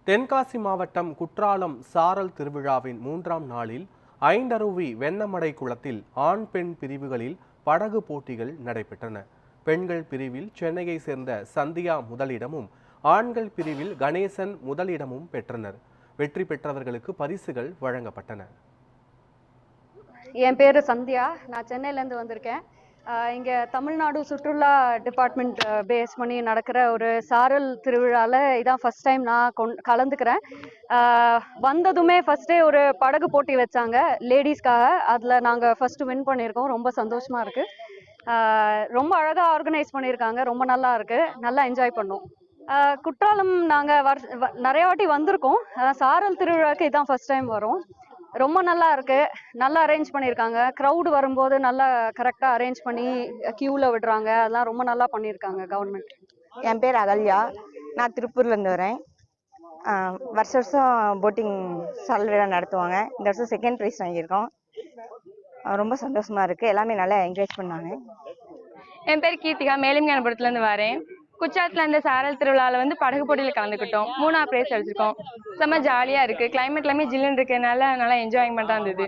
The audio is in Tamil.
தென்காசி மாவட்டம் குற்றாலம் சாரல் திருவிழாவின் 3ஆம் நாளில் ஐந்தருவி வெண்ணமடை குளத்தில் ஆண் பெண் பிரிவுகளில் படகு போட்டிகள் நடைபெற்றன. பெண்கள் பிரிவில் சென்னையை சேர்ந்த சந்தியா முதலிடமும் ஆண்கள் பிரிவில் கணேசன் முதலிடமும் பெற்றனர். வெற்றி பெற்றவர்களுக்கு பரிசுகள் வழங்கப்பட்டன. என் பேரு சந்தியா, நான் சென்னையிலேருந்து வந்திருக்கேன். இங்கே தமிழ்நாடு சுற்றுலா டிபார்ட்மெண்ட் பேஸ் பண்ணி நடக்கிற ஒரு சாரல் திருவிழாவில் இதான் ஃபர்ஸ்ட் டைம் நான் கலந்துக்கிறேன். வந்ததுமே ஃபர்ஸ்டே ஒரு படகு போட்டி வச்சாங்க லேடிஸ்க்காக. அதில் நாங்கள் ஃபர்ஸ்ட்டு வின் பண்ணியிருக்கோம். ரொம்ப சந்தோஷமாக இருக்குது. ரொம்ப அழகாக ஆர்கனைஸ் பண்ணியிருக்காங்க. ரொம்ப நல்லா இருக்குது. நல்லா என்ஜாய் பண்ணோம். குற்றாலம் நாங்கள் நிறைய வாட்டி வந்திருக்கோம். சாரல் திருவிழாவுக்கு இதான் ஃபர்ஸ்ட் டைம் வரோம். ரொம்ப நல்லா இருக்கு. நல்லா அரேஞ்ச் பண்ணியிருக்காங்க. க்ரௌடு வரும்போது நல்லா கரெக்டாக அரேஞ்ச் பண்ணி கியூவில் விடுறாங்க. அதெல்லாம் ரொம்ப நல்லா பண்ணியிருக்காங்க கவர்மெண்ட். என் பேர் அகல்யா, நான் திருப்பூர்லேருந்து வரேன். வருஷம் போட்டிங் சாரல் விழா நடத்துவாங்க. இந்த வருஷம் செகண்ட் ப்ரைஸ் வாங்கியிருக்கோம். ரொம்ப சந்தோஷமா இருக்கு. எல்லாமே நல்லா என்கரேஜ் பண்ணாங்க. என் பேர் கீர்த்திகா, மேலிங்கனபுரத்துலேருந்து வரேன். குற்றாலத்தில் இந்த சாரல் திருவிழாவில் படகு போட்டியில் கலந்துக்கிட்டோம். 3ஆவது ப்ரைஸ் அடிச்சிருக்கோம். செம்ம ஜாலியாக இருக்குது. கிளைமேட் எல்லாமே ஜில்லுன்னு இருக்கிறதுனால நல்லா என்ஜாய்மெண்ட்டாக இருந்தது.